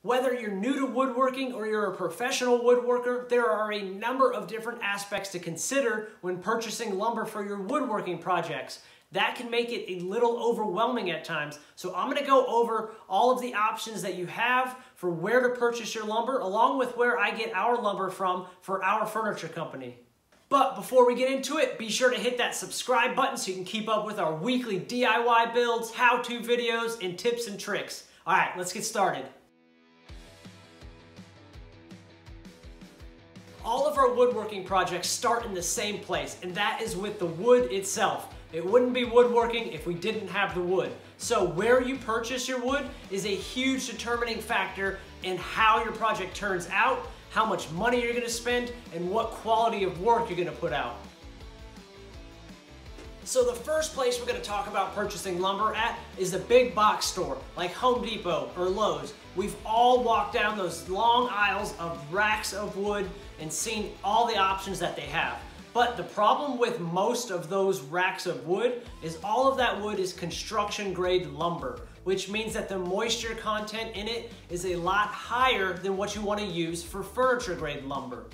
Whether you're new to woodworking or you're a professional woodworker, there are a number of different aspects to consider when purchasing lumber for your woodworking projects. That can make it a little overwhelming at times. So I'm going to go over all of the options that you have for where to purchase your lumber, along with where I get our lumber from for our furniture company. But before we get into it, be sure to hit that subscribe button so you can keep up with our weekly DIY builds, how-to videos, and tips and tricks. All right, let's get started. All of our woodworking projects start in the same place, and that is with the wood itself. It wouldn't be woodworking if we didn't have the wood. So where you purchase your wood is a huge determining factor in how your project turns out, how much money you're going to spend, and what quality of work you're going to put out. So the first place we're going to talk about purchasing lumber at is a big box store like Home Depot or Lowe's. We've all walked down those long aisles of racks of wood and seen all the options that they have. But the problem with most of those racks of wood is all of that wood is construction grade lumber, which means that the moisture content in it is a lot higher than what you want to use for furniture grade lumber.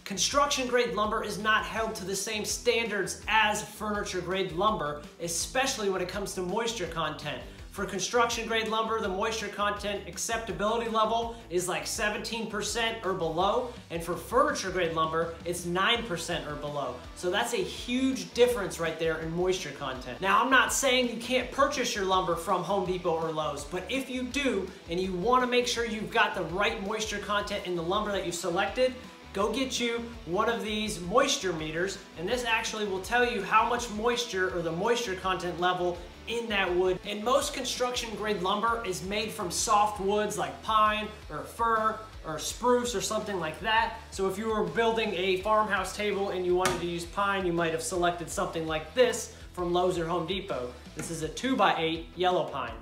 Construction grade lumber is not held to the same standards as furniture grade lumber, especially when it comes to moisture content. For construction grade lumber, the moisture content acceptability level is like 17% or below, and for furniture grade lumber, it's 9% or below. So that's a huge difference right there in moisture content. Now, I'm not saying you can't purchase your lumber from Home Depot or Lowe's, but if you do, and you want to make sure you've got the right moisture content in the lumber that you've selected, go get you one of these moisture meters, and this actually will tell you how much moisture or the moisture content level in that wood. And most construction grade lumber is made from soft woods like pine or fir or spruce or something like that. So if you were building a farmhouse table and you wanted to use pine, you might have selected something like this from Lowe's or Home Depot. This is a 2x8 yellow pine.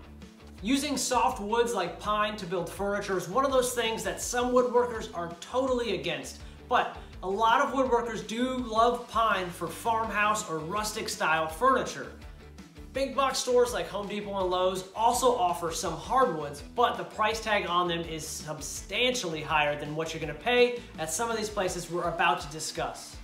Using soft woods like pine to build furniture is one of those things that some woodworkers are totally against. But a lot of woodworkers do love pine for farmhouse or rustic style furniture. Big box stores like Home Depot and Lowe's also offer some hardwoods, but the price tag on them is substantially higher than what you're going to pay at some of these places we're about to discuss.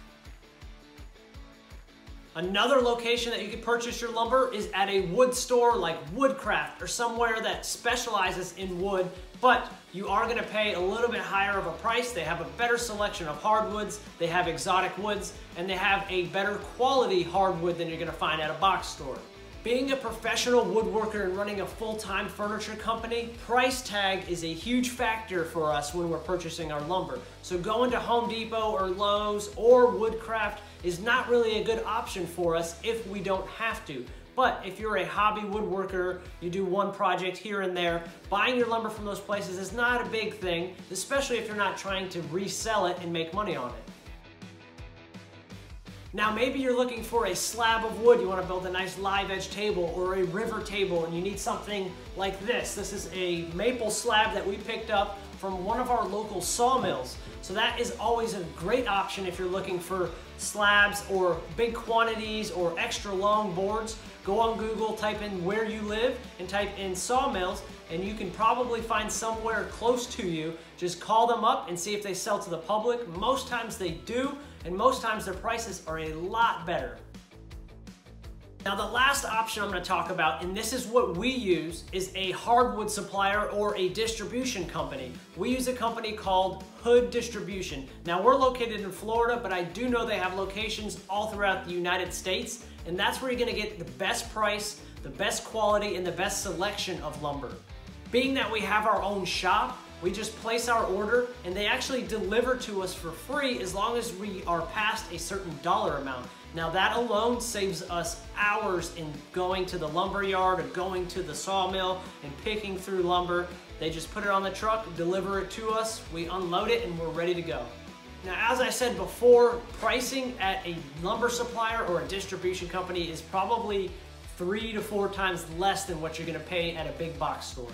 Another location that you can purchase your lumber is at a wood store like Woodcraft or somewhere that specializes in wood, but you are going to pay a little bit higher of a price. They have a better selection of hardwoods, they have exotic woods, and they have a better quality hardwood than you're going to find at a box store. Being a professional woodworker and running a full-time furniture company, price tag is a huge factor for us when we're purchasing our lumber. So going to Home Depot or Lowe's or Woodcraft is not really a good option for us if we don't have to. But if you're a hobby woodworker, you do one project here and there, buying your lumber from those places is not a big thing, especially if you're not trying to resell it and make money on it. Now maybe you're looking for a slab of wood, you want to build a nice live edge table or a river table, and you need something like this. This is a maple slab that we picked up from one of our local sawmills. So that is always a great option if you're looking for slabs or big quantities or extra long boards. Go on Google, type in where you live and type in sawmills, and you can probably find somewhere close to you. Just call them up and see if they sell to the public. Most times they do, and most times their prices are a lot better. Now the last option I'm going to talk about, and this is what we use, is a hardwood supplier or a distribution company. We use a company called Hood Distribution. Now we're located in Florida, but I do know they have locations all throughout the United States, and that's where you're going to get the best price, the best quality, and the best selection of lumber. Being that we have our own shop, we just place our order and they actually deliver to us for free as long as we are past a certain dollar amount. Now that alone saves us hours in going to the lumber yard or going to the sawmill and picking through lumber. They just put it on the truck, deliver it to us, we unload it, and we're ready to go. Now, as I said before, pricing at a lumber supplier or a distribution company is probably 3 to 4 times less than what you're going to pay at a big box store.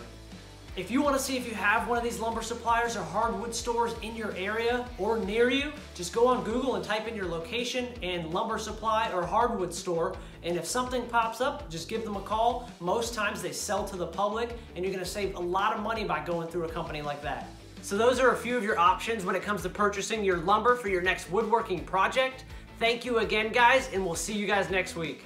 If you want to see if you have one of these lumber suppliers or hardwood stores in your area or near you, just go on Google and type in your location and lumber supply or hardwood store, and if something pops up, just give them a call. Most times they sell to the public, and you're going to save a lot of money by going through a company like that. So those are a few of your options when it comes to purchasing your lumber for your next woodworking project. Thank you again, guys, and we'll see you guys next week.